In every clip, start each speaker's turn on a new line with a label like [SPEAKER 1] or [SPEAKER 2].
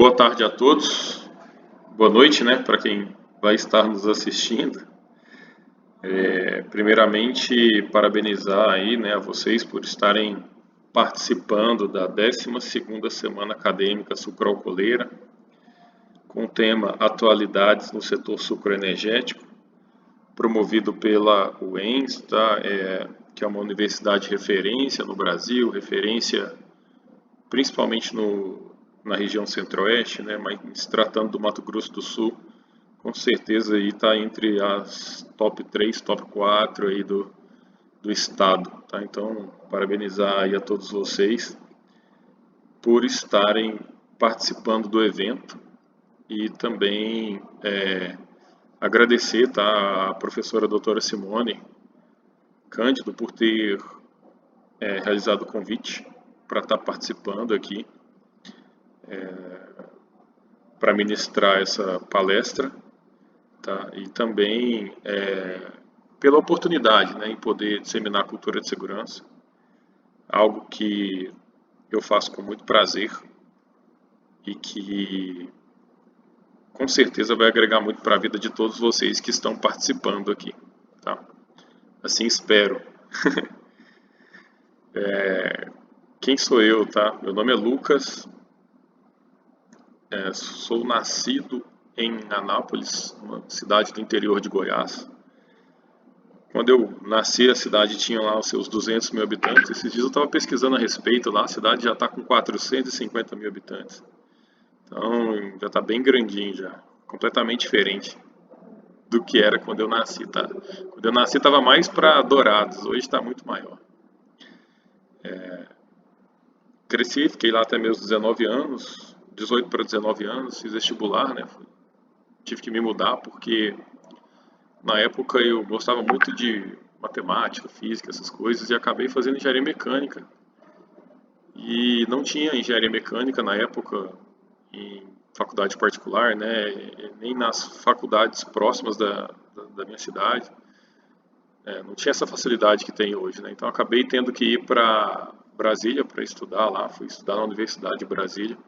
[SPEAKER 1] Boa tarde a todos. Boa noite, né, para quem vai estar nos assistindo. Primeiramente, parabenizar aí, né, a vocês por estarem participando da 12ª Semana Acadêmica Sucroalcooleira, com o tema Atualidades no Setor Sucroenergético, promovido pela UENS, tá? Que é uma universidade referência no Brasil, referência principalmente na região centro-oeste, né, mas se tratando do Mato Grosso do Sul, com certeza aí está entre as top 3, top 4 aí do estado, tá? Então, parabenizar aí a todos vocês por estarem participando do evento e também agradecer, tá, a professora doutora Simone Cândido por ter realizado o convite para estar participando aqui para ministrar essa palestra, tá? E também pela oportunidade, né, em poder disseminar a cultura de segurança, algo que eu faço com muito prazer e que com certeza vai agregar muito para a vida de todos vocês que estão participando aqui, tá? Assim espero. Quem sou eu, tá? Meu nome é Lucas, sou nascido em Anápolis, uma cidade do interior de Goiás. Quando eu nasci, a cidade tinha lá os seus 200 mil habitantes. Esses dias eu estava pesquisando a respeito lá, a cidade já está com 450 mil habitantes. Então, já está bem grandinho já, completamente diferente do que era quando eu nasci, tá? Quando eu nasci estava mais para Dourados, hoje está muito maior. Cresci, fiquei lá até meus 19 anos, 18 para 19 anos, fiz vestibular, né? Tive que me mudar porque na época eu gostava muito de matemática, física, essas coisas, e acabei fazendo engenharia mecânica. E não tinha engenharia mecânica na época em faculdade particular, né? Nem nas faculdades próximas da minha cidade. Não tinha essa facilidade que tem hoje, né? Então acabei tendo que ir para Brasília para estudar lá. Fui estudar na Universidade de Brasília,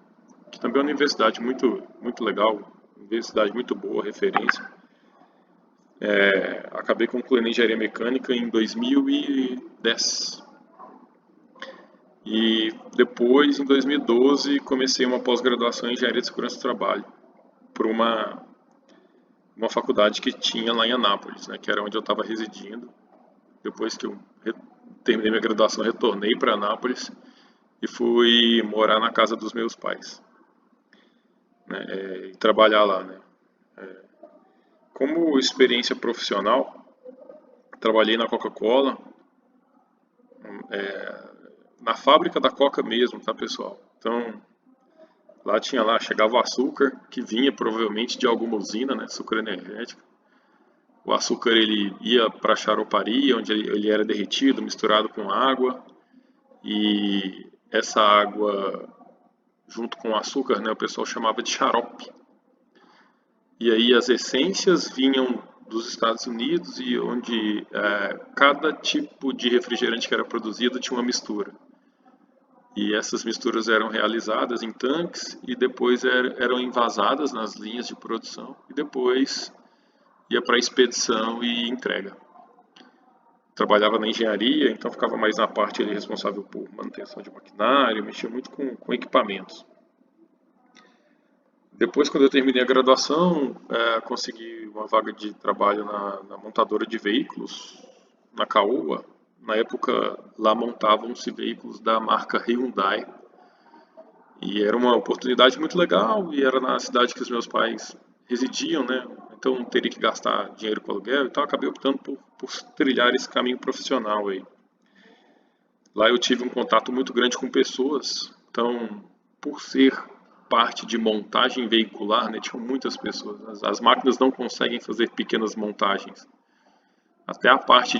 [SPEAKER 1] que também é uma universidade muito, muito legal, universidade muito boa, referência. Acabei concluindo engenharia mecânica em 2010. E depois, em 2012, comecei uma pós-graduação em engenharia de segurança do trabalho por uma faculdade que tinha lá em Anápolis, né, que era onde eu estava residindo. Depois que eu terminei minha graduação, retornei para Anápolis e fui morar na casa dos meus pais, né, e trabalhar lá, né. Como experiência profissional, trabalhei na Coca-Cola, na fábrica da Coca mesmo, tá, pessoal? Então, chegava o açúcar, que vinha provavelmente de alguma usina, né, açúcar energético. O açúcar ele ia para a charoparia, onde ele era derretido, misturado com água, e essa água, junto com o açúcar, né, o pessoal chamava de xarope. E aí as essências vinham dos Estados Unidos e onde cada tipo de refrigerante que era produzido tinha uma mistura. E essas misturas eram realizadas em tanques e depois eram envasadas nas linhas de produção e depois ia para expedição e entrega. Trabalhava na engenharia, então ficava mais na parte ali, responsável por manutenção de maquinário, mexia muito com equipamentos. Depois, quando eu terminei a graduação, consegui uma vaga de trabalho na montadora de veículos, na Caoa. Na época, lá montavam-se veículos da marca Hyundai. E era uma oportunidade muito legal, e era na cidade que os meus pais residiam, né? Então não teria que gastar dinheiro com aluguel, então acabei optando por trilhar esse caminho profissional aí. Lá eu tive um contato muito grande com pessoas, então por ser parte de montagem veicular, né, tinham muitas pessoas. As máquinas não conseguem fazer pequenas montagens. Até a parte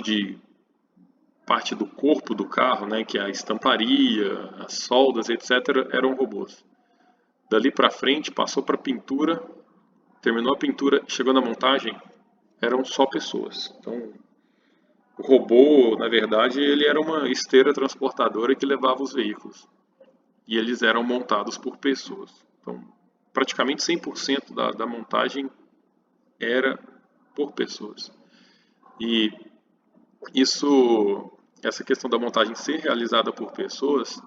[SPEAKER 1] do corpo do carro, né, que é a estamparia, as soldas, etc., eram robôs. Dali para frente, passou para pintura, terminou a pintura, chegou na montagem, eram só pessoas. Então, o robô, na verdade, ele era uma esteira transportadora que levava os veículos. E eles eram montados por pessoas. Então, praticamente 100% da montagem era por pessoas. E essa questão da montagem ser realizada por pessoas,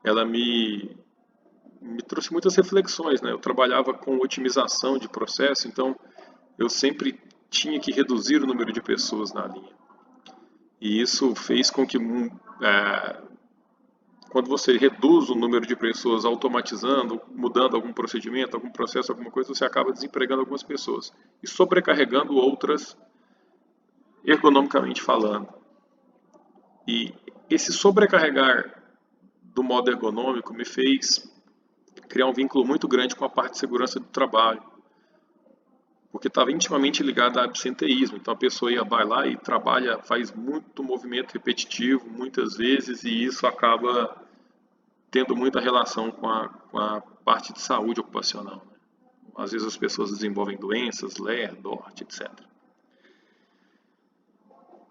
[SPEAKER 1] ela me trouxe muitas reflexões, né? Eu trabalhava com otimização de processo, então eu sempre tinha que reduzir o número de pessoas na linha. E isso fez com que, quando você reduz o número de pessoas automatizando, mudando algum procedimento, algum processo, alguma coisa, você acaba desempregando algumas pessoas e sobrecarregando outras, ergonomicamente falando. E esse sobrecarregar do modo ergonômico me fez criar um vínculo muito grande com a parte de segurança do trabalho, porque estava intimamente ligado a absenteísmo. Então a pessoa vai lá e trabalha, faz muito movimento repetitivo, muitas vezes, e isso acaba tendo muita relação com a parte de saúde ocupacional. Né? Às vezes as pessoas desenvolvem doenças, LER, DORT, etc.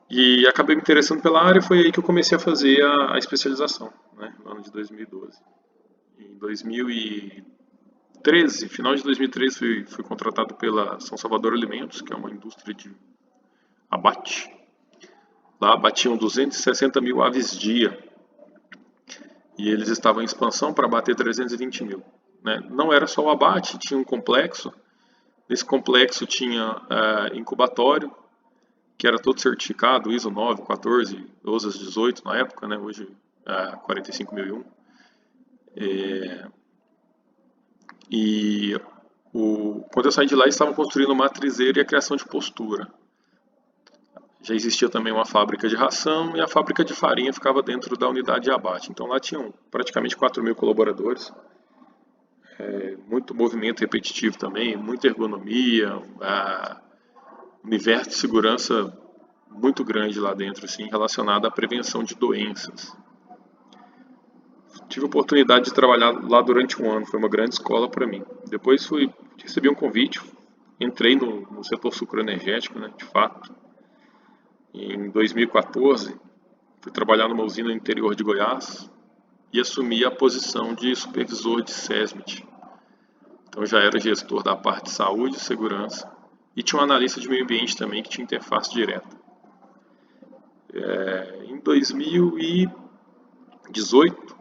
[SPEAKER 1] E acabei me interessando pela área e foi aí que eu comecei a fazer a especialização, né, no ano de 2012. Em 2013, final de 2013, fui contratado pela São Salvador Alimentos, que é uma indústria de abate. Lá abatiam 260 mil aves dia e eles estavam em expansão para abater 320 mil. Né? Não era só o abate, tinha um complexo. Nesse complexo tinha incubatório, que era todo certificado, ISO 9, 14, OSAS 18 na época, né? Hoje 45001. Quando eu saí de lá, eles estavam construindo uma matrizeira e a criação de postura. Já existia também uma fábrica de ração e a fábrica de farinha ficava dentro da unidade de abate. Então lá tinham praticamente 4 mil colaboradores, muito movimento repetitivo também, muita ergonomia, universo de segurança muito grande lá dentro, assim, relacionado à prevenção de doenças. Tive a oportunidade de trabalhar lá durante um ano, foi uma grande escola para mim. Depois recebi um convite, entrei no setor sucroenergético, né, de fato. Em 2014, fui trabalhar numa usina no interior de Goiás e assumi a posição de supervisor de SESMIT. Então já era gestor da parte de saúde e segurança e tinha um analista de meio ambiente também que tinha interface direta. Em 2018,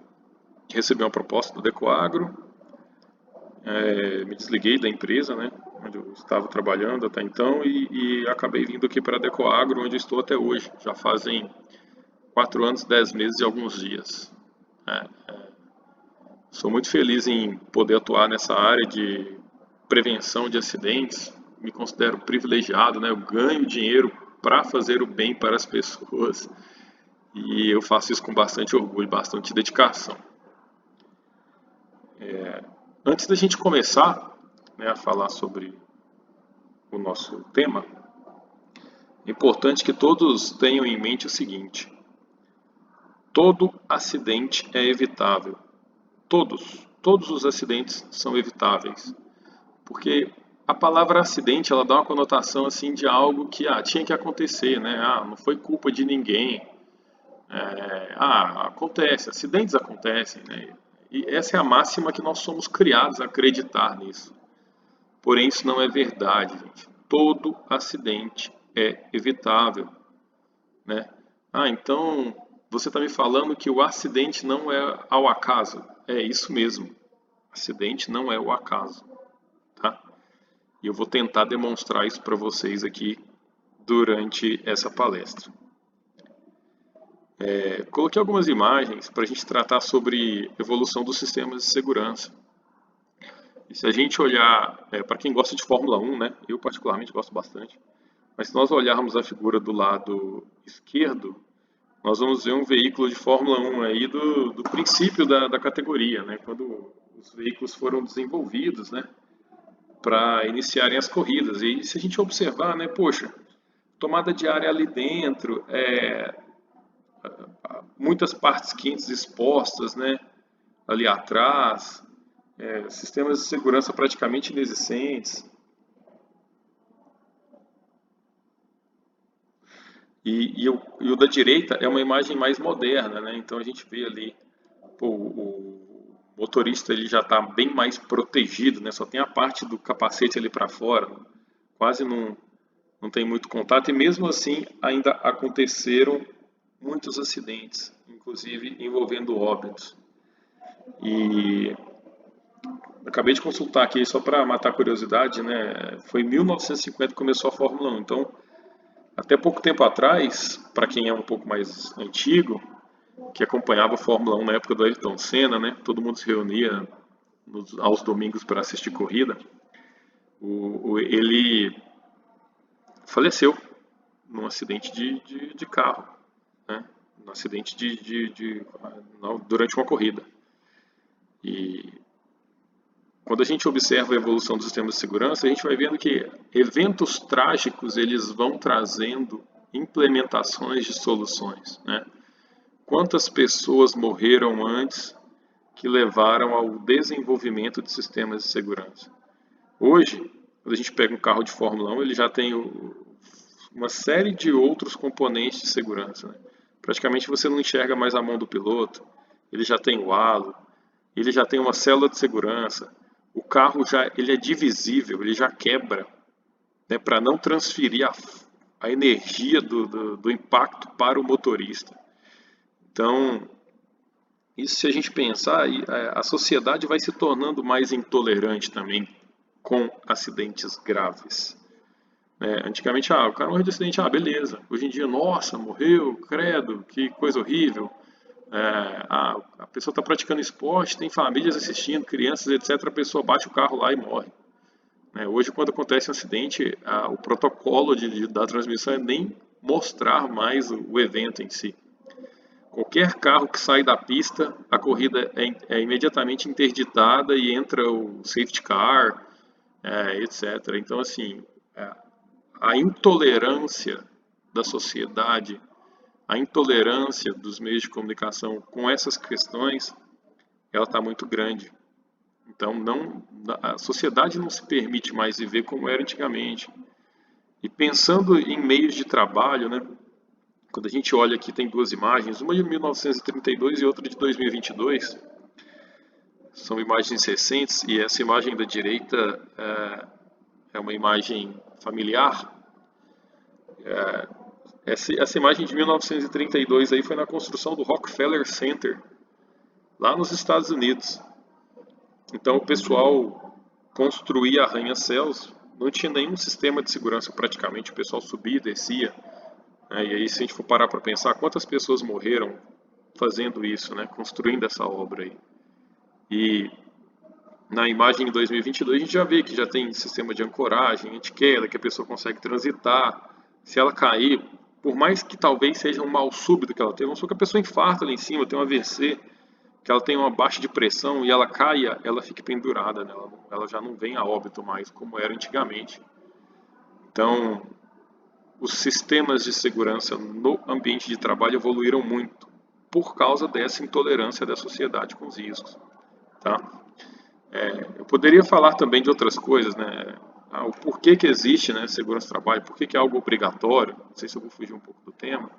[SPEAKER 1] recebi uma proposta do Decoagro, me desliguei da empresa, né, onde eu estava trabalhando até então e acabei vindo aqui para a Decoagro, onde eu estou até hoje. Já fazem 4 anos, 10 meses e alguns dias. Sou muito feliz em poder atuar nessa área de prevenção de acidentes. Me considero privilegiado, né? Eu ganho dinheiro para fazer o bem para as pessoas e eu faço isso com bastante orgulho, bastante dedicação. Antes da gente começar, né, a falar sobre o nosso tema, é importante que todos tenham em mente o seguinte: todo acidente é evitável. Todos os acidentes são evitáveis. Porque a palavra acidente, ela dá uma conotação assim de algo que tinha que acontecer, né? Não foi culpa de ninguém. Acontece, acidentes acontecem, né? E essa é a máxima que nós somos criados a acreditar nisso. Porém, isso não é verdade, gente. Todo acidente é evitável, né? Então você está me falando que o acidente não é ao acaso. É isso mesmo. Acidente não é o acaso, tá? E eu vou tentar demonstrar isso para vocês aqui durante essa palestra. Coloquei algumas imagens para a gente tratar sobre evolução dos sistemas de segurança. E se a gente olhar, para quem gosta de Fórmula 1, né? Eu particularmente gosto bastante. Mas se nós olharmos a figura do lado esquerdo, nós vamos ver um veículo de Fórmula 1 aí do princípio da categoria, né? Quando os veículos foram desenvolvidos, né? Para iniciarem as corridas. E se a gente observar, né? Poxa, tomada de ar ali dentro, muitas partes quentes expostas, né? Ali atrás, sistemas de segurança praticamente inexistentes. E o da direita é uma imagem mais moderna, né? Então a gente vê ali o O motorista ele já está bem mais protegido, né? Só tem a parte do capacete ali para fora, quase não tem muito contato, e mesmo assim ainda aconteceram muitos acidentes, inclusive envolvendo óbitos. E acabei de consultar aqui só para matar a curiosidade, né? Foi em 1950 que começou a Fórmula 1. Então, até pouco tempo atrás, para quem é um pouco mais antigo, que acompanhava a Fórmula 1 na época do Ayrton Senna, né? Todo mundo se reunia aos domingos para assistir corrida. Ele faleceu num acidente de carro, né? Num acidente durante uma corrida. E quando a gente observa a evolução dos sistemas de segurança, a gente vai vendo que eventos trágicos eles vão trazendo implementações de soluções, né? Quantas pessoas morreram antes que levaram ao desenvolvimento de sistemas de segurança? Hoje, quando a gente pega um carro de Fórmula 1, ele já tem uma série de outros componentes de segurança, né? Praticamente você não enxerga mais a mão do piloto, ele já tem o halo, ele já tem uma célula de segurança, o carro ele é divisível, ele já quebra, né, para não transferir a energia do impacto para o motorista. Então, isso se a gente pensar, a sociedade vai se tornando mais intolerante também com acidentes graves. Antigamente, o cara morreu de acidente, beleza. Hoje em dia, nossa, morreu, credo, que coisa horrível. A pessoa está praticando esporte, tem famílias assistindo, crianças, etc. A pessoa bate o carro lá e morre. Hoje, quando acontece um acidente, o protocolo da transmissão é nem mostrar mais o evento em si. Qualquer carro que sai da pista, a corrida é imediatamente interditada e entra o safety car, etc. Então, assim, a intolerância da sociedade, a intolerância dos meios de comunicação com essas questões, ela está muito grande. Então, a sociedade não se permite mais viver como era antigamente. E pensando em meios de trabalho, né? Quando a gente olha aqui, tem duas imagens, uma de 1932 e outra de 2022. São imagens recentes e essa imagem da direita é uma imagem familiar. Essa imagem de 1932 aí foi na construção do Rockefeller Center, lá nos Estados Unidos. Então o pessoal construía arranha-céus, não tinha nenhum sistema de segurança praticamente, o pessoal subia e descia. E aí, se a gente for parar para pensar, quantas pessoas morreram fazendo isso, né? Construindo essa obra aí. E na imagem de 2022 a gente já vê que já tem sistema de ancoragem, anti-queda, que a pessoa consegue transitar. Se ela cair, por mais que talvez seja um mal súbito que ela tenha, vamos supor que a pessoa infarta lá em cima, tem um AVC, que ela tem uma baixa de pressão e ela caia, ela fica pendurada, né? Ela já não vem a óbito mais, como era antigamente. Então, os sistemas de segurança no ambiente de trabalho evoluíram muito por causa dessa intolerância da sociedade com os riscos, tá? Eu poderia falar também de outras coisas, né? O porquê que existe, né, segurança do trabalho, por que é algo obrigatório. Não sei se eu vou fugir um pouco do tema,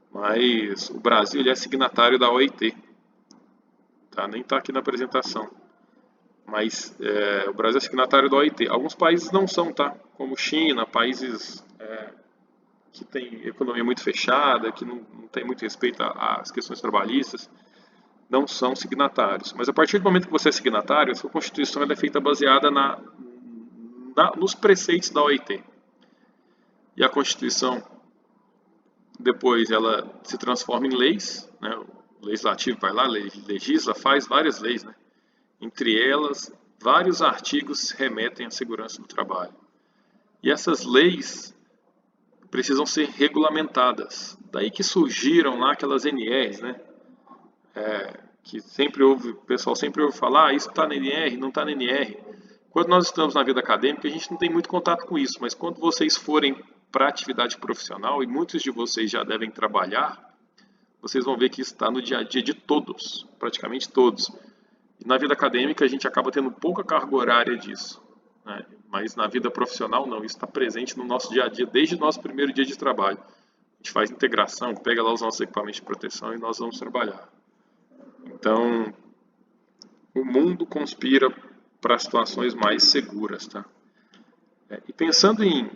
[SPEAKER 1] mas o Brasil ele é signatário da OIT, tá? Nem está aqui na apresentação, mas o Brasil é signatário da OIT. Alguns países não são, tá? Como China, países que têm economia muito fechada, que não tem muito respeito às questões trabalhistas, não são signatários. Mas a partir do momento que você é signatário, a sua Constituição ela é feita baseada nos preceitos da OIT. E a Constituição, depois, ela se transforma em leis, né? O legislativo vai lá, legisla, faz várias leis, né? Entre elas, vários artigos remetem à segurança do trabalho. E essas leis precisam ser regulamentadas. Daí que surgiram lá aquelas NRs, né? Que o pessoal sempre ouve falar, isso está na NR, não está na NR. Quando nós estamos na vida acadêmica, a gente não tem muito contato com isso, mas quando vocês forem para a atividade profissional, e muitos de vocês já devem trabalhar, vocês vão ver que isso está no dia a dia de todos, praticamente todos. E na vida acadêmica, a gente acaba tendo pouca carga horária disso, né? Mas na vida profissional, não. Isso está presente no nosso dia a dia, desde o nosso primeiro dia de trabalho. A gente faz integração, pega lá os nossos equipamentos de proteção e nós vamos trabalhar. Então, o mundo conspira para situações mais seguras, tá? E pensando em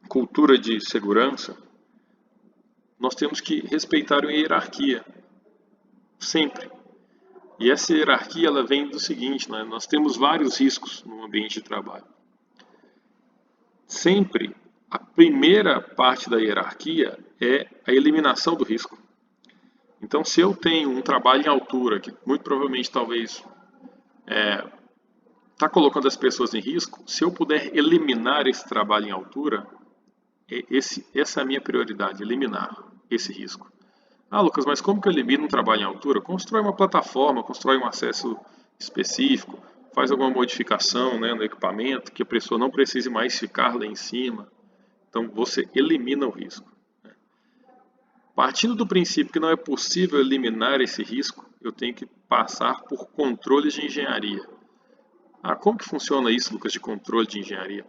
[SPEAKER 1] cultura de segurança, nós temos que respeitar a hierarquia, sempre. E essa hierarquia ela vem do seguinte, né? Nós temos vários riscos no ambiente de trabalho. Sempre a primeira parte da hierarquia é a eliminação do risco. Então, se eu tenho um trabalho em altura, que muito provavelmente talvez está colocando as pessoas em risco, se eu puder eliminar esse trabalho em altura, essa é a minha prioridade, eliminar esse risco. Ah, Lucas, mas como que eu elimino um trabalho em altura? Constrói uma plataforma, constrói um acesso específico, faz alguma modificação, né, no equipamento, que a pessoa não precise mais ficar lá em cima. Então, você elimina o risco. Partindo do princípio que não é possível eliminar esse risco, eu tenho que passar por controles de engenharia. Ah, como que funciona isso, Lucas, de controle de engenharia?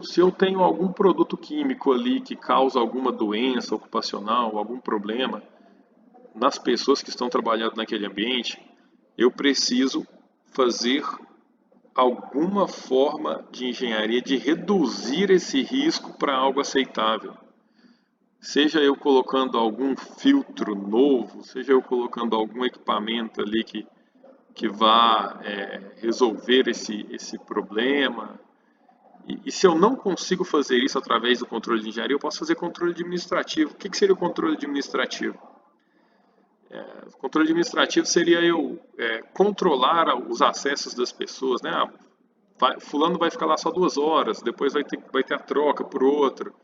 [SPEAKER 1] Se eu tenho algum produto químico ali que causa alguma doença ocupacional, algum problema nas pessoas que estão trabalhando naquele ambiente, eu preciso fazer alguma forma de engenharia de reduzir esse risco para algo aceitável. Seja eu colocando algum filtro novo, seja eu colocando algum equipamento ali que vá resolver esse problema. E se eu não consigo fazer isso através do controle de engenharia, eu posso fazer controle administrativo. O que seria o controle administrativo? O controle administrativo seria eu controlar os acessos das pessoas, né? Fulano vai ficar lá só 2 horas, depois vai ter a troca por outro.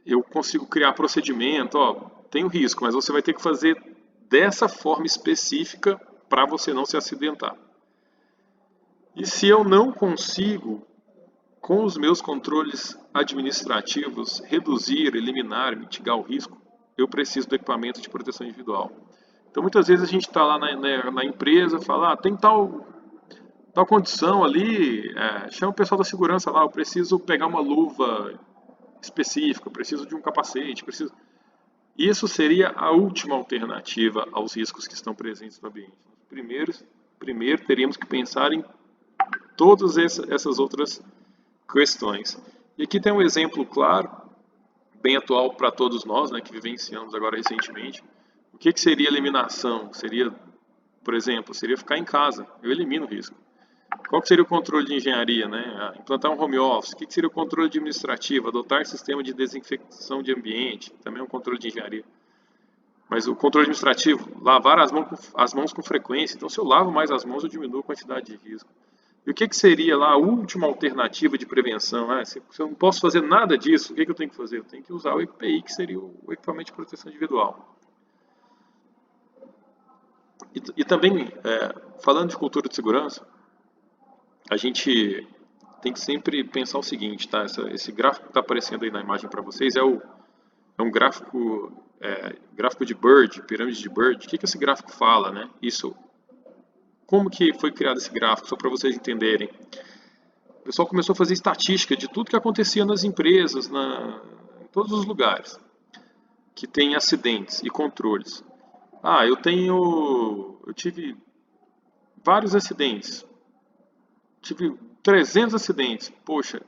[SPEAKER 1] Eu consigo criar procedimento, ó, tem o risco, mas você vai ter que fazer dessa forma específica para você não se acidentar. E se eu não consigo, com os meus controles administrativos, reduzir, eliminar, mitigar o risco, eu preciso do equipamento de proteção individual. Então, muitas vezes a gente está lá na empresa, fala, tem tal condição ali, chama o pessoal da segurança lá, eu preciso pegar uma luva específica, eu preciso de um capacete, preciso... Isso seria a última alternativa aos riscos que estão presentes no ambiente. Primeiro teríamos que pensar em todas essas outras questões. E aqui tem um exemplo claro, bem atual para todos nós, né, que vivenciamos agora recentemente. O que seria eliminação? Seria, por exemplo, seria ficar em casa. Eu elimino o risco. Qual que seria o controle de engenharia, né? Implantar um home office. O que seria o controle administrativo? Adotar sistema de desinfecção de ambiente. Também é um controle de engenharia. Mas o controle administrativo, lavar as mãos com frequência. Então, se eu lavo mais as mãos, eu diminuo a quantidade de risco. E o que seria lá a última alternativa de prevenção? Se eu não posso fazer nada disso, o que eu tenho que fazer? Eu tenho que usar o EPI, que seria o equipamento de proteção individual. E também, falando de cultura de segurança, a gente tem que sempre pensar o seguinte, tá? Esse gráfico que está aparecendo aí na imagem para vocês é um gráfico de Bird, pirâmide de Bird. O que esse gráfico fala, né? Como que foi criado esse gráfico, só para vocês entenderem. O pessoal começou a fazer estatística de tudo que acontecia nas empresas, em todos os lugares que tem acidentes e controles. Eu tive vários acidentes. Tive 300 acidentes. Poxa,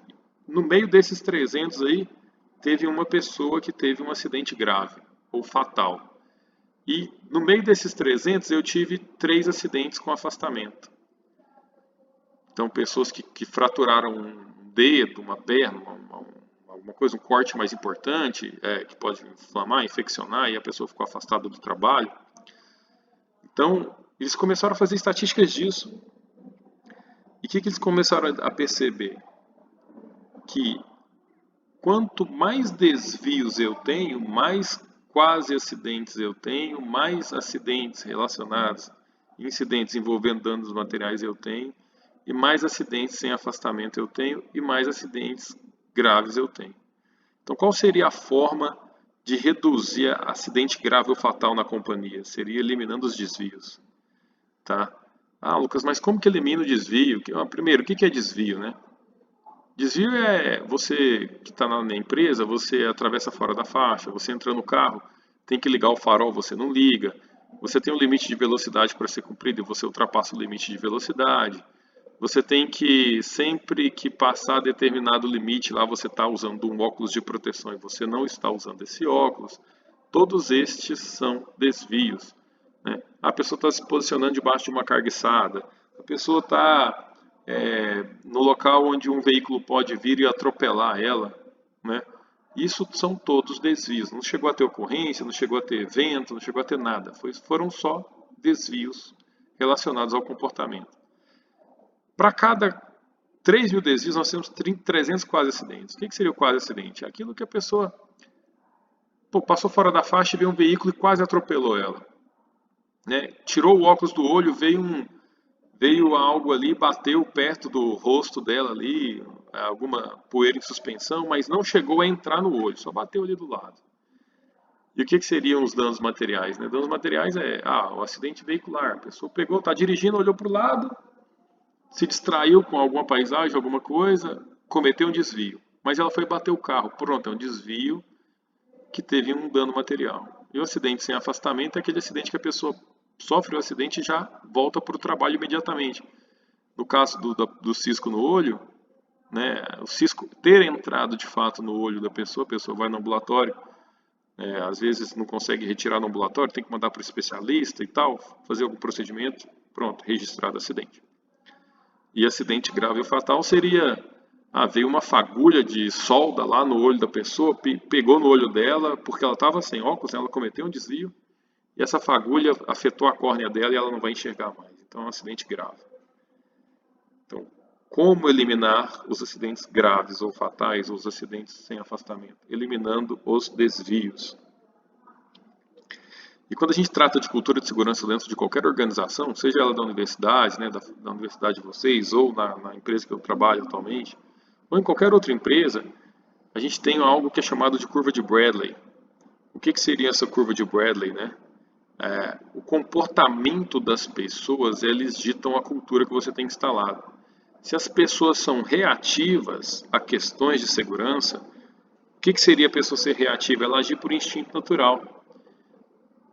[SPEAKER 1] no meio desses 300 aí, teve uma pessoa que teve um acidente grave ou fatal. E no meio desses 300 eu tive 3 acidentes com afastamento. Então, pessoas que fraturaram um dedo, uma perna, alguma coisa, um corte mais importante, que pode inflamar, infeccionar, e a pessoa ficou afastada do trabalho. Então, eles começaram a fazer estatísticas disso. E o que eles começaram a perceber? Que quanto mais desvios eu tenho, mais quase acidentes eu tenho, mais acidentes relacionados, incidentes envolvendo danos materiais eu tenho, e mais acidentes sem afastamento eu tenho, e mais acidentes graves eu tenho. Então, qual seria a forma de reduzir acidente grave ou fatal na companhia? Seria eliminando os desvios. Tá? Lucas, mas como que elimina o desvio? Primeiro, o que é desvio, né? Desvio é você que está na empresa, você atravessa fora da faixa, você entra no carro, tem que ligar o farol, você não liga. Você tem um limite de velocidade para ser cumprido e você ultrapassa o limite de velocidade. Você tem que, sempre que passar determinado limite, lá você está usando um óculos de proteção e você não está usando esse óculos. Todos estes são desvios, né? A pessoa está se posicionando debaixo de uma carga içada, a pessoa está no local onde um veículo pode vir e atropelar ela, né? Isso são todos desvios. Não chegou a ter ocorrência, não chegou a ter evento, não chegou a ter nada. Foram só desvios relacionados ao comportamento. Para cada 3.000 desvios, nós temos 300 quase acidentes. O que seria o quase acidente? Aquilo que a pessoa passou fora da faixa e veio um veículo e quase atropelou ela, né? Tirou o óculos do olho, veio algo ali, bateu perto do rosto dela ali, alguma poeira em suspensão, mas não chegou a entrar no olho, só bateu ali do lado. E o que seriam os danos materiais, né? Danos materiais o acidente veicular. A pessoa pegou, está dirigindo, olhou para o lado, se distraiu com alguma paisagem, alguma coisa, cometeu um desvio. Mas ela foi bater o carro. Pronto, é um desvio que teve um dano material. E o acidente sem afastamento é aquele acidente que a pessoa sofre o acidente e já volta para o trabalho imediatamente. No caso do cisco no olho, né, o cisco ter entrado de fato no olho da pessoa, a pessoa vai no ambulatório, às vezes não consegue retirar no ambulatório, tem que mandar para o especialista e tal, fazer algum procedimento, pronto, registrado acidente. E acidente grave ou fatal seria, veio uma fagulha de solda lá no olho da pessoa, pegou no olho dela, porque ela estava sem óculos, ela cometeu um desvio, e essa fagulha afetou a córnea dela e ela não vai enxergar mais. Então é um acidente grave. Então, como eliminar os acidentes graves ou fatais, ou os acidentes sem afastamento? Eliminando os desvios. E quando a gente trata de cultura de segurança dentro de qualquer organização, seja ela da universidade, né, da universidade de vocês, ou na empresa que eu trabalho atualmente, ou em qualquer outra empresa, a gente tem algo que é chamado de curva de Bradley. O que seria essa curva de Bradley, né? O comportamento das pessoas, eles ditam a cultura que você tem instalado. Se as pessoas são reativas a questões de segurança, o que seria a pessoa ser reativa? Ela agir por instinto natural.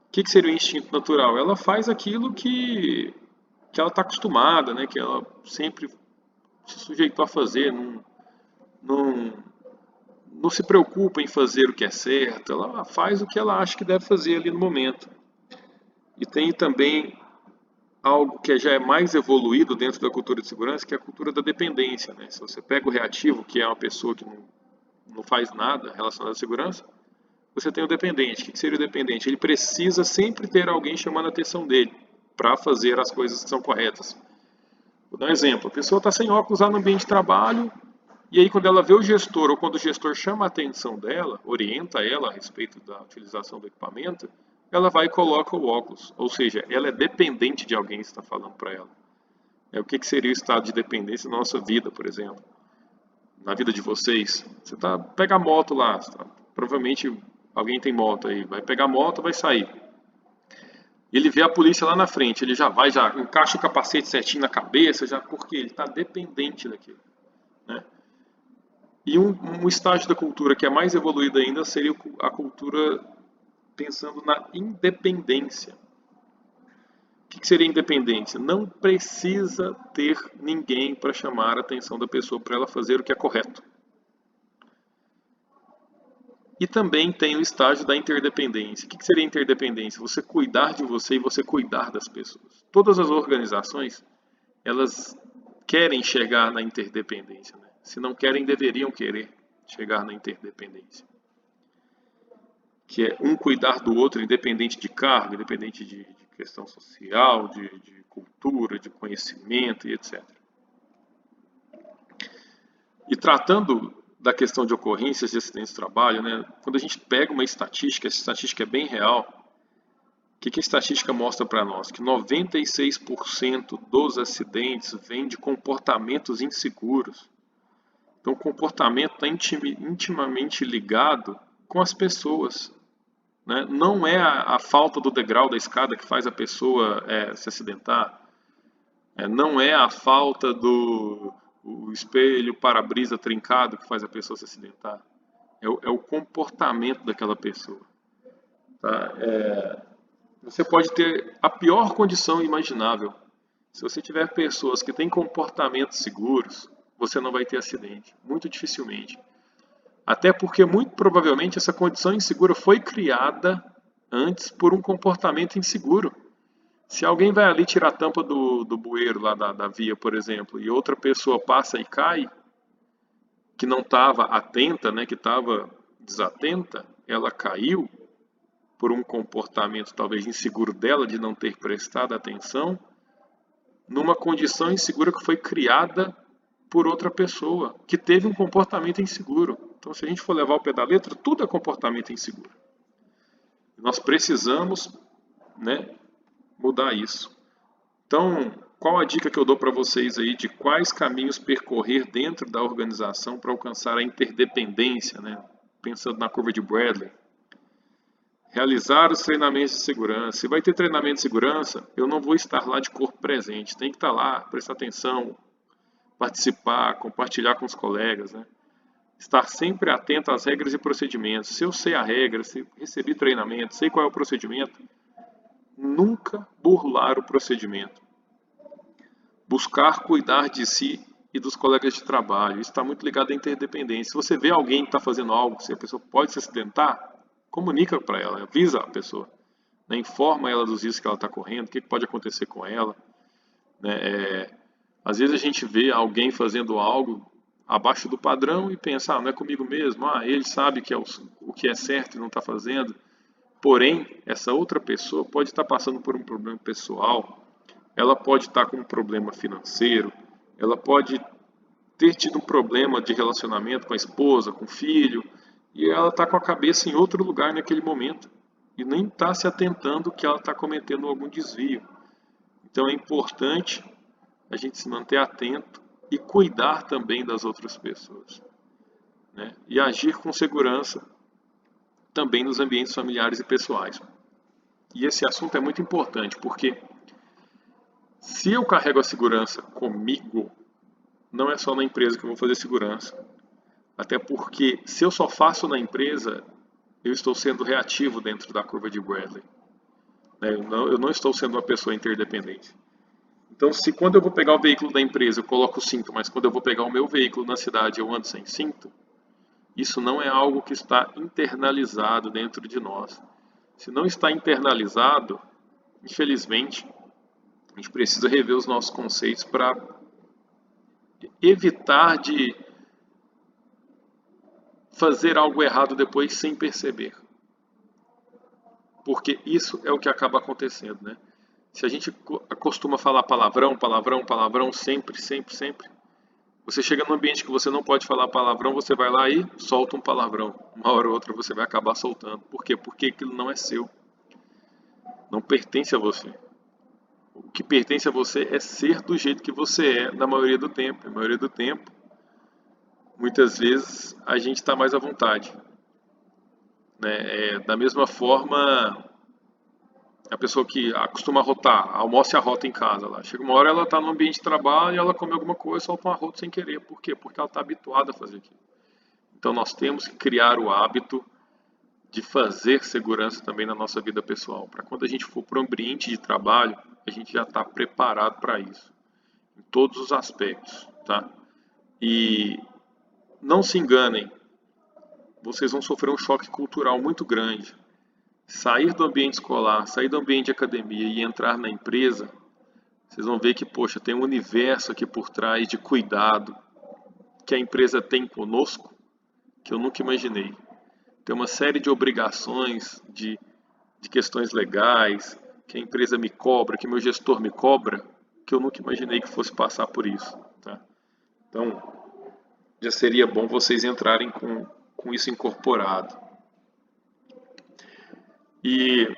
[SPEAKER 1] O que seria o instinto natural? Ela faz aquilo que ela está acostumada, né? Que ela sempre se sujeitou a fazer, não, não se preocupa em fazer o que é certo, ela faz o que ela acha que deve fazer ali no momento. E tem também algo que já é mais evoluído dentro da cultura de segurança, que é a cultura da dependência, né? Se você pega o reativo, que é uma pessoa que não faz nada relacionado à segurança, você tem o dependente. O que seria o dependente? Ele precisa sempre ter alguém chamando a atenção dele para fazer as coisas que são corretas. Vou dar um exemplo. A pessoa está sem óculos lá no ambiente de trabalho, e aí quando ela vê o gestor, ou quando o gestor chama a atenção dela, orienta ela a respeito da utilização do equipamento, ela vai e coloca o óculos. Ou seja, ela é dependente de alguém que está falando para ela. O que seria o estado de dependência na nossa vida, por exemplo? Na vida de vocês. Você pega a moto lá, provavelmente alguém tem moto aí, vai pegar a moto, vai sair. Ele vê a polícia lá na frente, ele já encaixa o capacete certinho na cabeça, porque ele está dependente daquilo, né? E um estágio da cultura que é mais evoluído ainda seria a cultura pensando na independência. O que seria independência? Não precisa ter ninguém para chamar a atenção da pessoa para ela fazer o que é correto. E também tem o estágio da interdependência. O que seria interdependência? Você cuidar de você e você cuidar das pessoas. Todas as organizações, elas querem chegar na interdependência, né? Se não querem, deveriam querer chegar na interdependência. Que é um cuidar do outro, independente de cargo, independente de questão social, de cultura, de conhecimento e etc. E tratando da questão de ocorrências de acidentes de trabalho, né, quando a gente pega uma estatística, essa estatística é bem real, o que a estatística mostra para nós? Que 96% dos acidentes vêm de comportamentos inseguros. Então, o comportamento está intimamente ligado com as pessoas, né? Não é a falta do degrau da escada que faz a pessoa se acidentar, não é a falta do espelho para-brisa trincado que faz a pessoa se acidentar, é o comportamento daquela pessoa. Tá? Você pode ter a pior condição imaginável. Se você tiver pessoas que têm comportamentos seguros, você não vai ter acidente, muito dificilmente. Até porque, muito provavelmente, essa condição insegura foi criada antes por um comportamento inseguro. Se alguém vai ali tirar a tampa do bueiro lá da via, por exemplo, e outra pessoa passa e cai, que não estava atenta, né, que estava desatenta, ela caiu por um comportamento talvez inseguro dela, de não ter prestado atenção, numa condição insegura que foi criada por outra pessoa, que teve um comportamento inseguro. Então, se a gente for levar ao pé da letra, tudo é comportamento inseguro. Nós precisamos, né, mudar isso. Então, qual a dica que eu dou para vocês aí de quais caminhos percorrer dentro da organização para alcançar a interdependência, né? Pensando na curva de Bradley. Realizar os treinamentos de segurança. Se vai ter treinamento de segurança, eu não vou estar lá de corpo presente. Tem que estar lá, prestar atenção, participar, compartilhar com os colegas, né? Estar sempre atento às regras e procedimentos. Se eu sei a regra, se recebi treinamento, sei qual é o procedimento, nunca burlar o procedimento. Buscar cuidar de si e dos colegas de trabalho. Isso está muito ligado à interdependência. Se você vê alguém que está fazendo algo, se a pessoa pode se acidentar, comunica para ela, avisa a pessoa, né? Informa ela dos riscos que ela está correndo, o que pode acontecer com ela, né? Às vezes a gente vê alguém fazendo algo abaixo do padrão e pensa, não é comigo mesmo, ele sabe que é o que é certo e não está fazendo. Porém, essa outra pessoa pode estar passando por um problema pessoal, ela pode estar com um problema financeiro, ela pode ter tido um problema de relacionamento com a esposa, com o filho, e ela está com a cabeça em outro lugar naquele momento e nem está se atentando que ela está cometendo algum desvio. Então é importante a gente se manter atento e cuidar também das outras pessoas, né? E agir com segurança também nos ambientes familiares e pessoais. E esse assunto é muito importante porque se eu carrego a segurança comigo, não é só na empresa que eu vou fazer segurança. Até porque se eu só faço na empresa, eu estou sendo reativo dentro da curva de Bradley, né? Eu não estou sendo uma pessoa interdependente. Então, se quando eu vou pegar o veículo da empresa eu coloco o cinto, mas quando eu vou pegar o meu veículo na cidade eu ando sem cinto, isso não é algo que está internalizado dentro de nós. Se não está internalizado, infelizmente, a gente precisa rever os nossos conceitos para evitar de fazer algo errado depois sem perceber. Porque isso é o que acaba acontecendo, né? Se a gente costuma falar palavrão, palavrão, palavrão, sempre, sempre, sempre, você chega num ambiente que você não pode falar palavrão, você vai lá e solta um palavrão. Uma hora ou outra você vai acabar soltando. Por quê? Porque aquilo não é seu. Não pertence a você. O que pertence a você é ser do jeito que você é na maioria do tempo. Na maioria do tempo, muitas vezes, a gente está mais à vontade, né? Da mesma forma, a pessoa que costuma rotar, almoça e arrota em casa lá. Chega uma hora ela está no ambiente de trabalho e ela come alguma coisa e solta um arroto sem querer. Por quê? Porque ela está habituada a fazer aquilo. Então nós temos que criar o hábito de fazer segurança também na nossa vida pessoal. Para quando a gente for para o ambiente de trabalho, a gente já está preparado para isso. Em todos os aspectos, tá? E não se enganem, vocês vão sofrer um choque cultural muito grande. Sair do ambiente escolar, sair do ambiente de academia e entrar na empresa, vocês vão ver que, poxa, tem um universo aqui por trás de cuidado que a empresa tem conosco que eu nunca imaginei. Tem uma série de obrigações, de questões legais, que a empresa me cobra, que meu gestor me cobra, que eu nunca imaginei que fosse passar por isso, tá? Então, já seria bom vocês entrarem com isso incorporado. E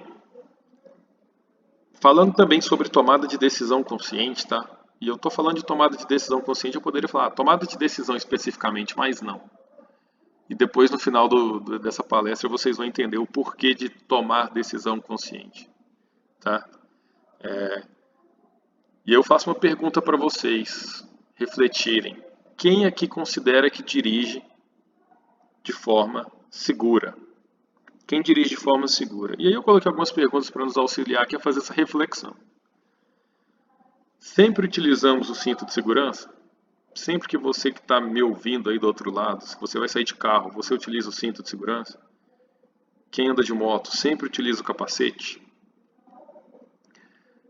[SPEAKER 1] falando também sobre tomada de decisão consciente, tá? E eu estou falando de tomada de decisão consciente, eu poderia falar tomada de decisão especificamente, mas não. E depois, no final dessa palestra, vocês vão entender o porquê de tomar decisão consciente, tá? E eu faço uma pergunta para vocês refletirem. Quem aqui considera que dirige de forma segura? Quem dirige de forma segura? E aí eu coloquei algumas perguntas para nos auxiliar aqui a fazer essa reflexão. Sempre utilizamos o cinto de segurança? Sempre que você que está me ouvindo aí do outro lado, se você vai sair de carro, você utiliza o cinto de segurança? Quem anda de moto sempre utiliza o capacete?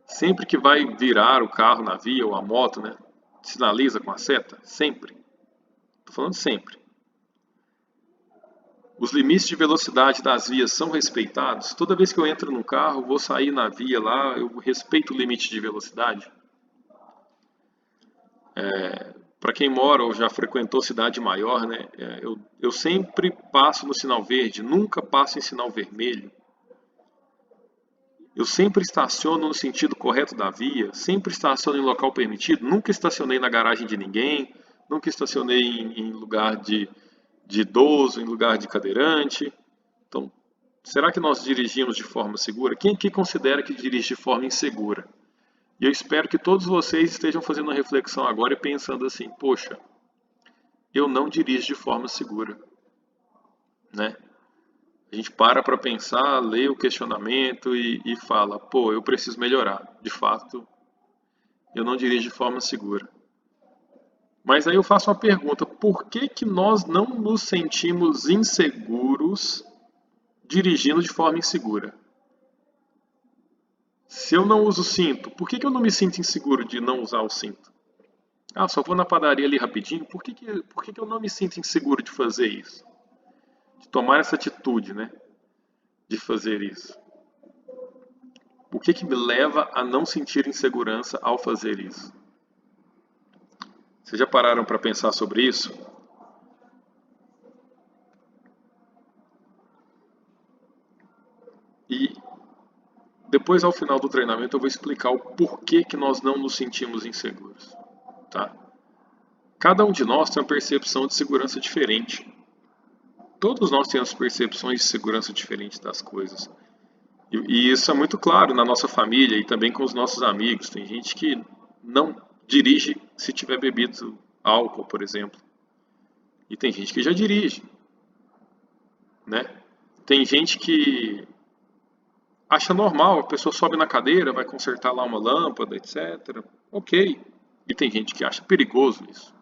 [SPEAKER 1] Sempre que vai virar o carro na via ou a moto, né, sinaliza com a seta? Sempre. Estou falando sempre. Os limites de velocidade das vias são respeitados? Toda vez que eu entro num carro, vou sair na via lá, eu respeito o limite de velocidade? Para quem mora ou já frequentou cidade maior, né, eu sempre passo no sinal verde, nunca passo em sinal vermelho. Eu sempre estaciono no sentido correto da via, sempre estaciono em local permitido, nunca estacionei na garagem de ninguém, nunca estacionei em lugar de idoso, em lugar de cadeirante. Então, será que nós dirigimos de forma segura? Quem aqui considera que dirige de forma insegura? E eu espero que todos vocês estejam fazendo uma reflexão agora e pensando assim, poxa, eu não dirijo de forma segura, né? A gente para pensar, lê o questionamento e fala, pô, eu preciso melhorar. De fato, eu não dirijo de forma segura. Mas aí eu faço uma pergunta, por que que nós não nos sentimos inseguros dirigindo de forma insegura? Se eu não uso cinto, por que que eu não me sinto inseguro de não usar o cinto? Ah, só vou na padaria ali rapidinho, por que que eu não me sinto inseguro de fazer isso? De tomar essa atitude, né? De fazer isso. O que que me leva a não sentir insegurança ao fazer isso? Vocês já pararam para pensar sobre isso? E depois, ao final do treinamento, eu vou explicar o porquê que nós não nos sentimos inseguros, tá? Cada um de nós tem uma percepção de segurança diferente. Todos nós temos percepções de segurança diferentes das coisas. E isso é muito claro na nossa família e também com os nossos amigos. Tem gente que não dirige se tiver bebido álcool, por exemplo. E tem gente que já dirige, né? Tem gente que acha normal, a pessoa sobe na cadeira, vai consertar lá uma lâmpada, etc. Ok. E tem gente que acha perigoso isso.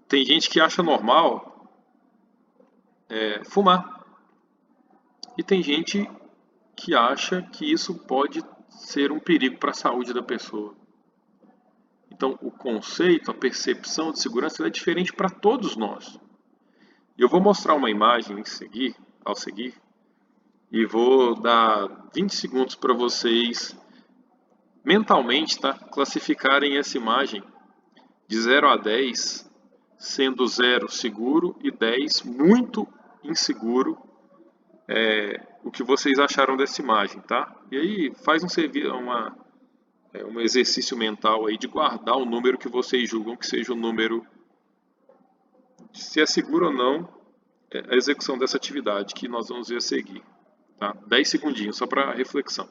[SPEAKER 1] Tem gente que acha normal fumar. E tem gente que acha que isso pode ser um perigo para a saúde da pessoa. Então, o conceito, a percepção de segurança é diferente para todos nós. E eu vou mostrar uma imagem ao seguir, e vou dar 20 segundos para vocês mentalmente, tá, classificarem essa imagem de 0 a 10, sendo 0 seguro e 10 muito inseguro, o que vocês acharam dessa imagem, tá? E aí faz um exercício mental aí de guardar o número que vocês julgam que seja o número, se é seguro ou não, a execução dessa atividade que nós vamos ver a seguir. Tá? 10 segundinhos só para reflexão.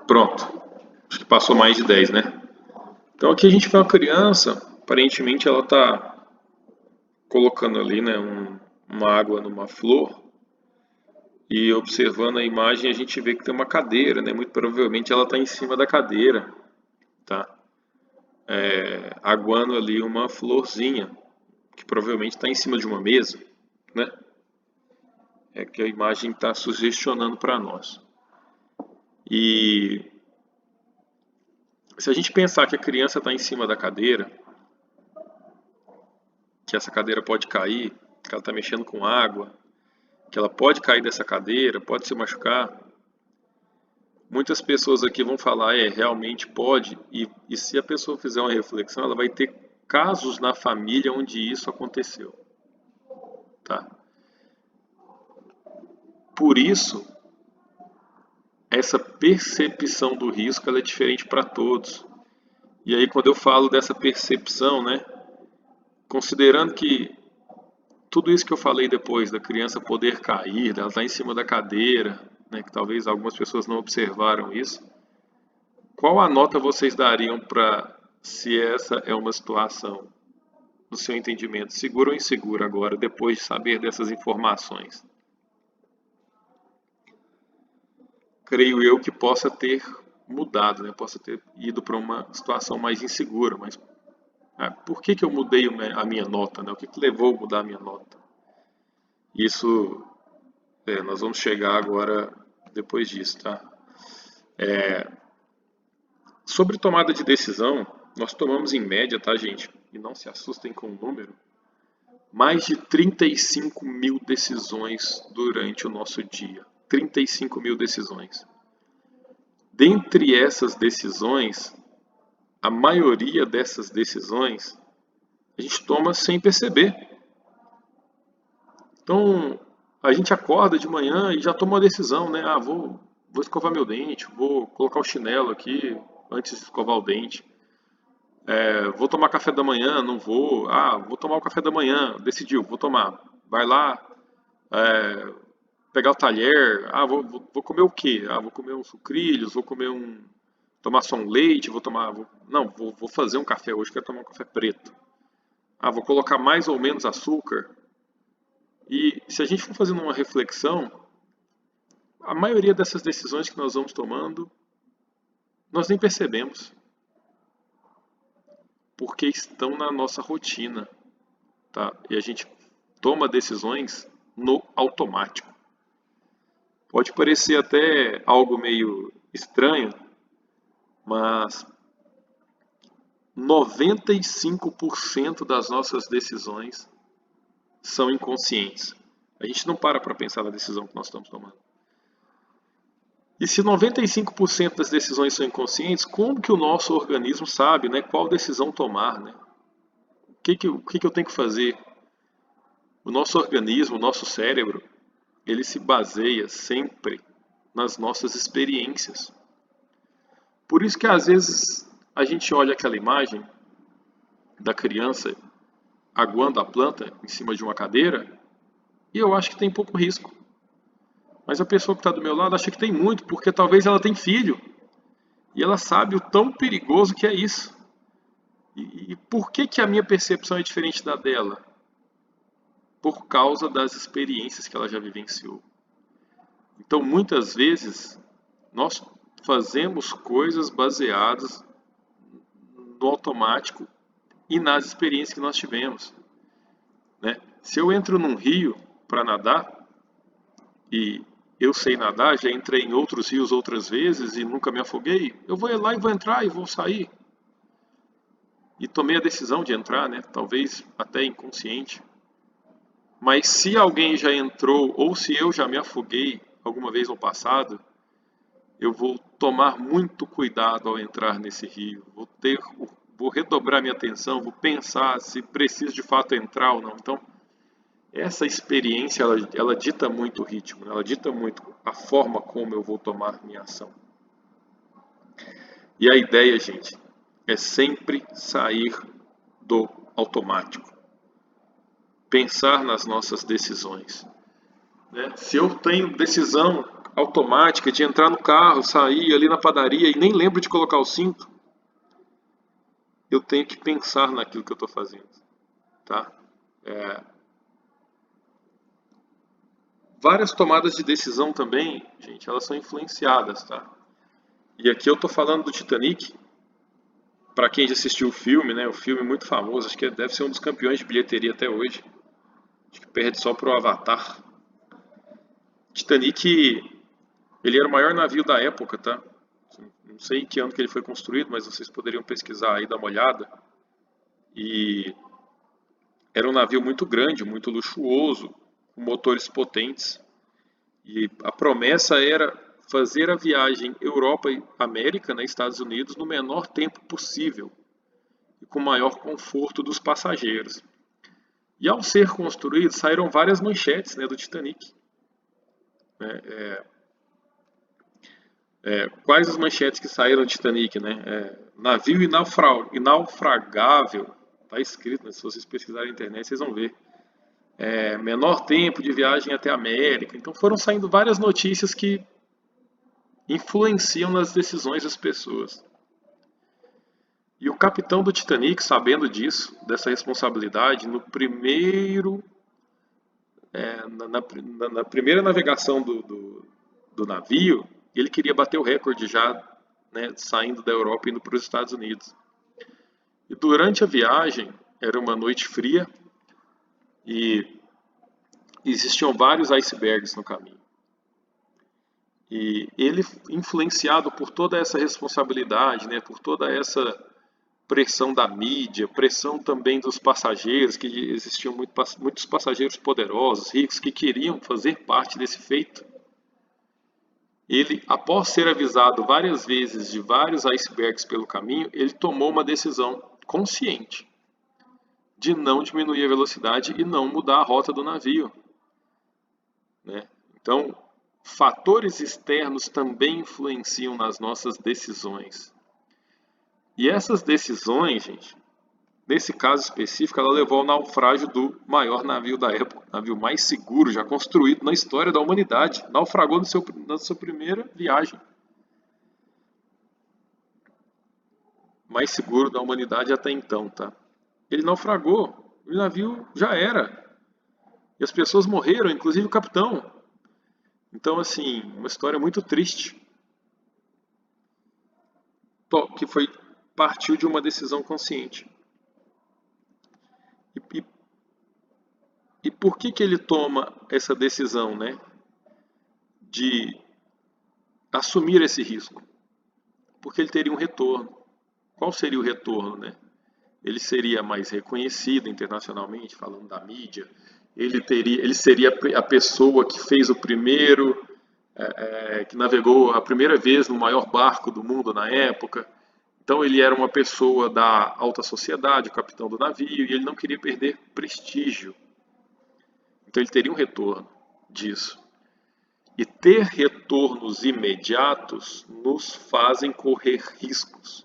[SPEAKER 1] Pronto. Acho que passou mais de 10, né? Então aqui a gente vê uma criança, aparentemente ela está colocando ali, né, uma água numa flor e observando a imagem a gente vê que tem uma cadeira, né? Muito provavelmente ela está em cima da cadeira, tá? Aguando ali uma florzinha que provavelmente está em cima de uma mesa, né? É que a imagem está sugestionando para nós. E se a gente pensar que a criança está em cima da cadeira, que essa cadeira pode cair, que ela está mexendo com água, que ela pode cair dessa cadeira, pode se machucar, muitas pessoas aqui vão falar, realmente pode, e se a pessoa fizer uma reflexão, ela vai ter casos na família onde isso aconteceu, tá? Por isso, essa percepção do risco ela é diferente para todos. E aí, quando eu falo dessa percepção, né, considerando que tudo isso que eu falei depois, da criança poder cair, dela estar em cima da cadeira, né, que talvez algumas pessoas não observaram isso, qual a nota vocês dariam para se essa é uma situação, no seu entendimento, segura ou insegura agora, depois de saber dessas informações? Creio eu que possa ter mudado, né? Possa ter ido para uma situação mais insegura, mas por que eu mudei a minha nota, né? O que levou a mudar a minha nota? Isso, nós vamos chegar agora depois disso, tá? Sobre tomada de decisão, nós tomamos em média, tá, gente? E não se assustem com o número, mais de 35 mil decisões durante o nosso dia. 35 mil decisões. Dentre essas decisões, a maioria dessas decisões a gente toma sem perceber. Então, a gente acorda de manhã e já toma uma decisão, né? Vou escovar meu dente, vou colocar o chinelo aqui antes de escovar o dente. Vou tomar café da manhã, não vou. Vou tomar o café da manhã, decidiu, vou tomar. Vai lá, pegar o talher. Vou comer o quê? Vou comer uns sucrilhos, vou comer tomar só um leite, não, vou fazer um café hoje, quero tomar um café preto. Vou colocar mais ou menos açúcar. E se a gente for fazendo uma reflexão, a maioria dessas decisões que nós vamos tomando, nós nem percebemos, porque estão na nossa rotina, tá? E a gente toma decisões no automático. Pode parecer até algo meio estranho, mas 95% das nossas decisões são inconscientes. A gente não para pensar na decisão que nós estamos tomando. E se 95% das decisões são inconscientes, como que o nosso organismo sabe, né, qual decisão tomar, né? O que eu tenho que fazer? O nosso organismo, o nosso cérebro, ele se baseia sempre nas nossas experiências. Por isso que às vezes a gente olha aquela imagem da criança aguando a planta em cima de uma cadeira e eu acho que tem pouco risco. Mas a pessoa que está do meu lado acha que tem muito, porque talvez ela tenha filho. E ela sabe o tão perigoso que é isso. E por que a minha percepção é diferente da dela? Por causa das experiências que ela já vivenciou. Então, muitas vezes, nós fazemos coisas baseadas no automático e nas experiências que nós tivemos, né? Se eu entro num rio para nadar e eu sei nadar, já entrei em outros rios outras vezes e nunca me afoguei, eu vou lá e vou entrar e vou sair. E tomei a decisão de entrar, né? Talvez até inconsciente. Mas se alguém já entrou ou se eu já me afoguei alguma vez no passado, eu vou tomar muito cuidado ao entrar nesse rio. Vou redobrar minha atenção, vou pensar se preciso de fato entrar ou não. Então, essa experiência, ela dita muito o ritmo, ela dita muito a forma como eu vou tomar minha ação. E a ideia, gente, é sempre sair do automático. Pensar nas nossas decisões, né? Se eu tenho decisão automática de entrar no carro, sair ali na padaria e nem lembro de colocar o cinto, eu tenho que pensar naquilo que eu estou fazendo, tá? Várias tomadas de decisão também, gente, elas são influenciadas, tá? E aqui eu estou falando do Titanic. Para quem já assistiu o filme, né? O filme é muito famoso, acho que deve ser um dos campeões de bilheteria até hoje. Acho que perde só pro Avatar. Titanic, ele era o maior navio da época, tá? Não sei em que ano que ele foi construído, mas vocês poderiam pesquisar aí, dar uma olhada. E era um navio muito grande, muito luxuoso, com motores potentes. E a promessa era fazer a viagem Europa e América, né, Estados Unidos, no menor tempo possível e com o maior conforto dos passageiros. E ao ser construído, saíram várias manchetes, né, do Titanic. Quais as manchetes que saíram do Titanic, né? Navio inaufragável, tá escrito, né? Se vocês pesquisarem na internet, vocês vão ver. Menor tempo de viagem até a América. Então foram saindo várias notícias que influenciam nas decisões das pessoas. E o capitão do Titanic, sabendo disso, dessa responsabilidade, no primeiro, na primeira navegação do navio, ele queria bater o recorde já, né, saindo da Europa e indo para os Estados Unidos. E durante a viagem, era uma noite fria e existiam vários icebergs no caminho. E ele, influenciado por toda essa responsabilidade, né, por toda essa pressão da mídia, pressão também dos passageiros, que existiam muitos passageiros poderosos, ricos, que queriam fazer parte desse feito. Ele, após ser avisado várias vezes de vários icebergs pelo caminho, ele tomou uma decisão consciente de não diminuir a velocidade e não mudar a rota do navio, né? Então, fatores externos também influenciam nas nossas decisões. E essas decisões, gente, nesse caso específico, ela levou ao naufrágio do maior navio da época, navio mais seguro já construído na história da humanidade. Naufragou na sua primeira viagem. Mais seguro da humanidade até então, tá? Ele naufragou, o navio já era. E as pessoas morreram, inclusive o capitão. Então, assim, uma história muito triste, que partiu de uma decisão consciente. E, e por que ele toma essa decisão, né, de assumir esse risco? Porque ele teria um retorno. Qual seria o retorno, né? Ele seria mais reconhecido internacionalmente, falando da mídia. Ele seria a pessoa que fez o primeiro, que navegou a primeira vez no maior barco do mundo na época. Então ele era uma pessoa da alta sociedade, o capitão do navio, e ele não queria perder prestígio. Então ele teria um retorno disso. E ter retornos imediatos nos fazem correr riscos.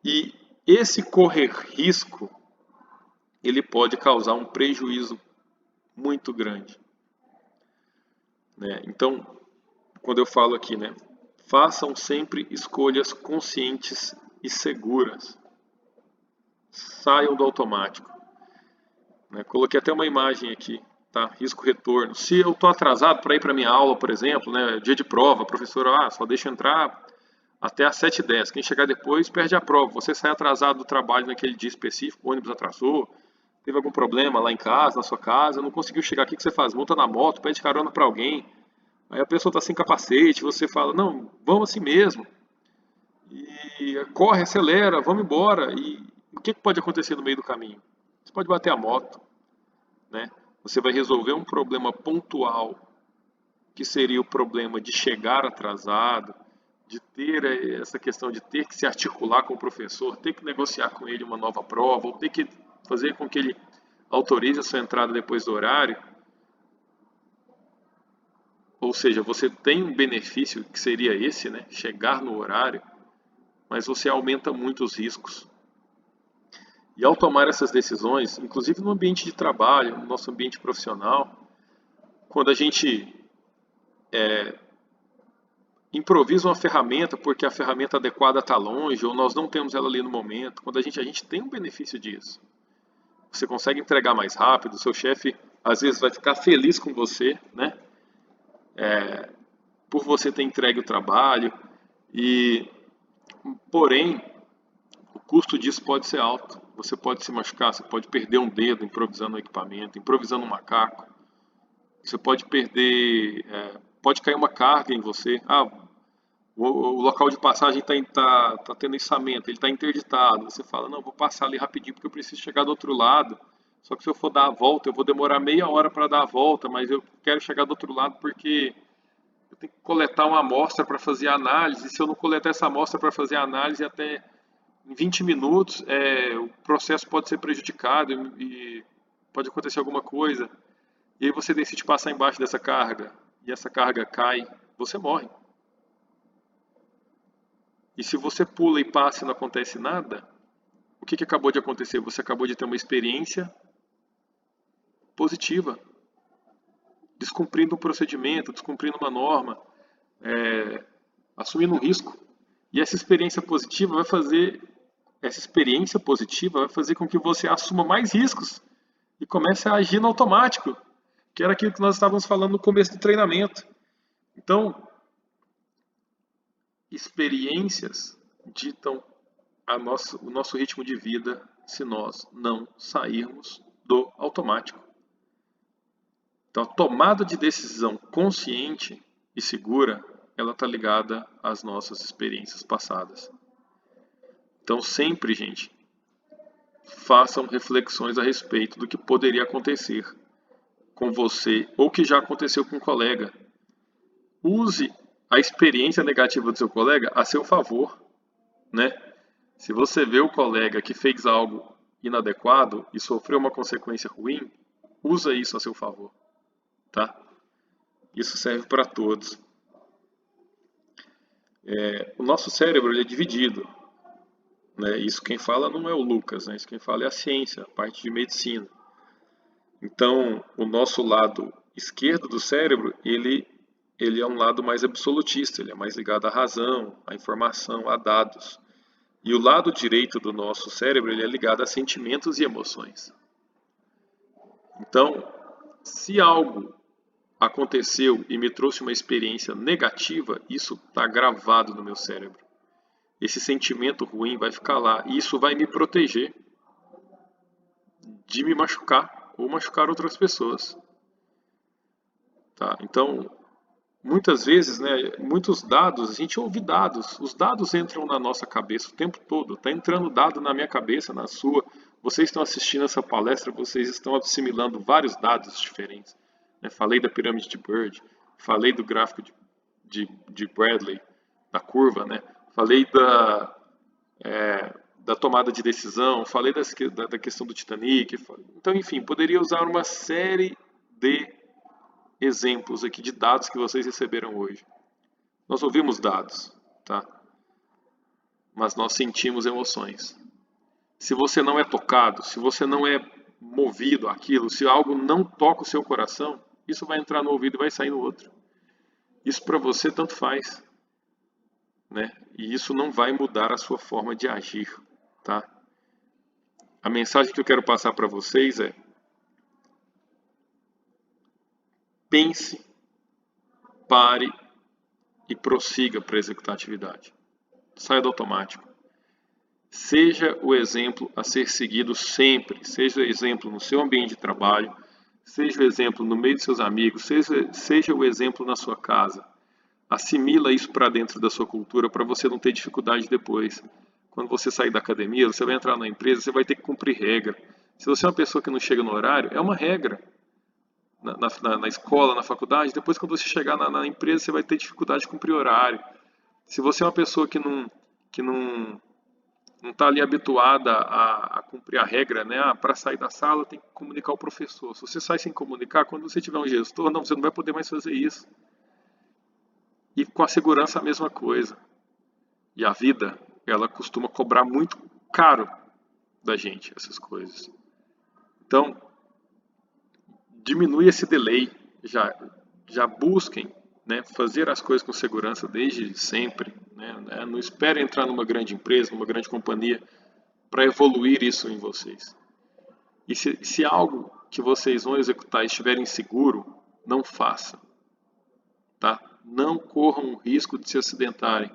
[SPEAKER 1] E esse correr risco, ele pode causar um prejuízo muito grande, né? Então, quando eu falo aqui, né, façam sempre escolhas conscientes e seguras. Saiam do automático, né? Coloquei até uma imagem aqui, tá? Risco retorno. Se eu estou atrasado para ir para minha aula, por exemplo, né, dia de prova, a professora, só deixa entrar até às 7h10. Quem chegar depois perde a prova. Você sai atrasado do trabalho naquele dia específico, o ônibus atrasou, teve algum problema lá em casa, na sua casa, não conseguiu chegar, o que você faz? Monta na moto, pede carona para alguém. Aí a pessoa está sem capacete, você fala, não, vamos assim mesmo. E corre, acelera, vamos embora. E o que pode acontecer no meio do caminho? Você pode bater a moto, né? Você vai resolver um problema pontual, que seria o problema de chegar atrasado, de ter essa questão de ter que se articular com o professor, ter que negociar com ele uma nova prova, ou ter que fazer com que ele autorize a sua entrada depois do horário. Ou seja, você tem um benefício que seria esse, né? Chegar no horário, mas você aumenta muito os riscos. E ao tomar essas decisões, inclusive no ambiente de trabalho, no nosso ambiente profissional, quando a gente improvisa uma ferramenta porque a ferramenta adequada está longe ou nós não temos ela ali no momento, quando a gente tem um benefício disso. Você consegue entregar mais rápido, o seu chefe às vezes vai ficar feliz com você, né? Por você ter entregue o trabalho, porém, o custo disso pode ser alto. Você pode se machucar, você pode perder um dedo improvisando um equipamento, improvisando um macaco. Você pode perder, pode cair uma carga em você. O local de passagem está tendo içamento, ele está interditado. Você fala, não, vou passar ali rapidinho porque eu preciso chegar do outro lado. Só que se eu for dar a volta, eu vou demorar meia hora para dar a volta, mas eu quero chegar do outro lado porque eu tenho que coletar uma amostra para fazer a análise. E se eu não coletar essa amostra para fazer a análise até em 20 minutos, o processo pode ser prejudicado e pode acontecer alguma coisa. E aí você decide passar embaixo dessa carga. e essa carga cai, você morre. E se você pula e passa e não acontece nada, o que acabou de acontecer? Você acabou de ter uma experiência positiva, descumprindo um procedimento, descumprindo uma norma, assumindo um risco. E essa experiência positiva vai fazer com que você assuma mais riscos e comece a agir no automático, que era aquilo que nós estávamos falando no começo do treinamento. Então, experiências ditam o nosso ritmo de vida se nós não sairmos do automático. Então, a tomada de decisão consciente e segura, ela está ligada às nossas experiências passadas. Então, sempre, gente, façam reflexões a respeito do que poderia acontecer com você ou que já aconteceu com um colega. Use a experiência negativa do seu colega a seu favor, né? Se você vê o colega que fez algo inadequado e sofreu uma consequência ruim, usa isso a seu favor, tá? Isso serve para todos. O nosso cérebro ele é dividido, né? Isso quem fala não é o Lucas, né? Isso quem fala é a ciência, a parte de medicina. Então, o nosso lado esquerdo do cérebro, ele é um lado mais absolutista, ele é mais ligado à razão, à informação, a dados. E o lado direito do nosso cérebro, ele é ligado a sentimentos e emoções. Então, se algo aconteceu e me trouxe uma experiência negativa, isso está gravado no meu cérebro. Esse sentimento ruim vai ficar lá e isso vai me proteger de me machucar ou machucar outras pessoas. Tá? Então, muitas vezes, né, muitos dados, a gente ouve dados, os dados entram na nossa cabeça o tempo todo, está entrando dado na minha cabeça, na sua, vocês estão assistindo essa palestra, vocês estão assimilando vários dados diferentes. Né? Falei da pirâmide de Bird, falei do gráfico de Bradley, da curva, né? Falei da tomada de decisão, falei da questão do Titanic, então enfim, poderia usar uma série de exemplos aqui de dados que vocês receberam hoje. Nós ouvimos dados, tá? Mas nós sentimos emoções. Se você não é tocado, se você não é movido àquilo, se algo não toca o seu coração, isso vai entrar no ouvido e vai sair no outro. Isso para você tanto faz, né? E isso não vai mudar a sua forma de agir, tá? A mensagem que eu quero passar para vocês é: pense, pare e prossiga para executar a atividade. Saia do automático. Seja o exemplo a ser seguido sempre. Seja o exemplo no seu ambiente de trabalho, seja o exemplo no meio de seus amigos, seja o exemplo na sua casa. Assimila isso para dentro da sua cultura para você não ter dificuldade depois. Quando você sair da academia, você vai entrar na empresa, você vai ter que cumprir regra. Se você é uma pessoa que não chega no horário, é uma regra. Na escola, na faculdade, depois quando você chegar na empresa, você vai ter dificuldade de cumprir horário. Se você é uma pessoa que não está ali habituada a cumprir a regra, né? Para sair da sala tem que comunicar ao professor. Se você sai sem comunicar, quando você tiver um gestor, não, você não vai poder mais fazer isso. E com a segurança a mesma coisa. E a vida, ela costuma cobrar muito caro da gente, essas coisas. Então, diminui esse delay, já busquem, né, fazer as coisas com segurança desde sempre, né, não espere entrar numa grande empresa, numa grande companhia para evoluir isso em vocês. E se algo que vocês vão executar estiver inseguro, não faça, tá? Não corram o risco de se acidentarem.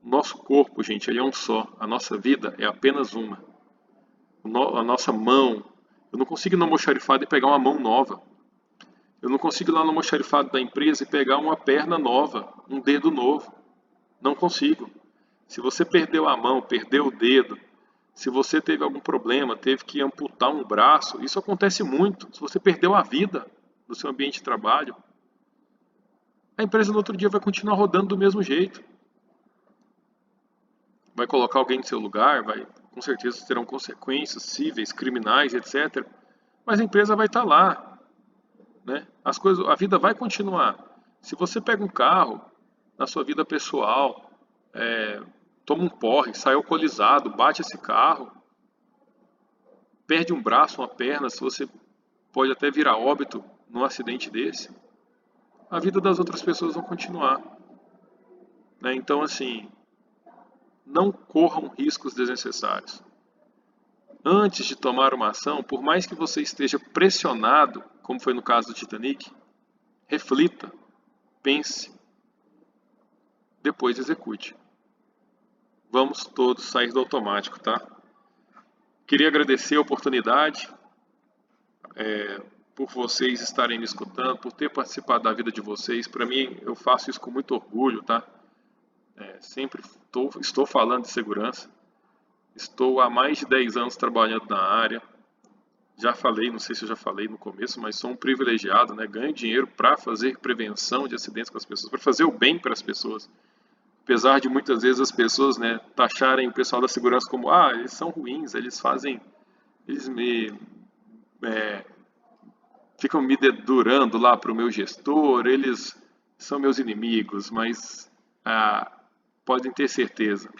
[SPEAKER 1] Nosso corpo, gente, ele é um só. A nossa vida é apenas uma. A nossa mão, eu não consigo ir no almoxarifado e pegar uma mão nova. Eu não consigo ir lá no almoxarifado da empresa e pegar uma perna nova, um dedo novo. Não consigo. Se você perdeu a mão, perdeu o dedo, se você teve algum problema, teve que amputar um braço, isso acontece muito. Se você perdeu a vida no seu ambiente de trabalho, a empresa no outro dia vai continuar rodando do mesmo jeito. Vai colocar alguém no seu lugar, com certeza terão consequências cíveis, criminais, etc. Mas a empresa vai estar lá, né? A vida vai continuar. Se você pega um carro na sua vida pessoal, toma um porre, sai alcoolizado, bate esse carro, perde um braço, uma perna, se você pode até virar óbito num acidente desse, a vida das outras pessoas vão continuar, né? Então, assim, não corram riscos desnecessários. Antes de tomar uma ação, por mais que você esteja pressionado, como foi no caso do Titanic, reflita, pense, depois execute. Vamos todos sair do automático, tá? Queria agradecer a oportunidade, por vocês estarem me escutando, por ter participado da vida de vocês. Para mim, eu faço isso com muito orgulho, tá? Sempre estou falando de segurança. Estou há mais de 10 anos trabalhando na área. Já falei, não sei se eu já falei no começo, mas sou um privilegiado, né? Ganho dinheiro para fazer prevenção de acidentes com as pessoas, para fazer o bem para as pessoas. Apesar de muitas vezes as pessoas, né, taxarem o pessoal da segurança como, eles são ruins, eles ficam me dedurando lá para o meu gestor, eles são meus inimigos, mas podem ter certeza,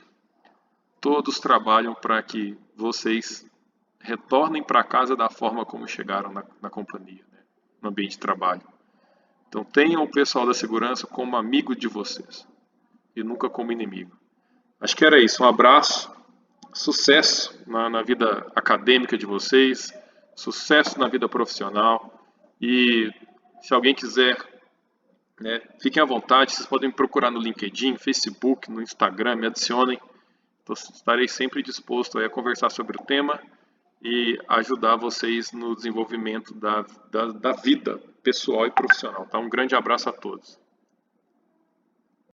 [SPEAKER 1] todos trabalham para que vocês retornem para casa da forma como chegaram na companhia, né, no ambiente de trabalho. Então tenham o pessoal da segurança como amigo de vocês e nunca como inimigo. Acho que era isso. Um abraço, sucesso na vida acadêmica de vocês, sucesso na vida profissional. E se alguém quiser, né, fiquem à vontade, vocês podem me procurar no LinkedIn, Facebook, no Instagram, me adicionem. Estarei sempre disposto a conversar sobre o tema e ajudar vocês no desenvolvimento da vida pessoal e profissional. Tá? Um grande abraço a todos.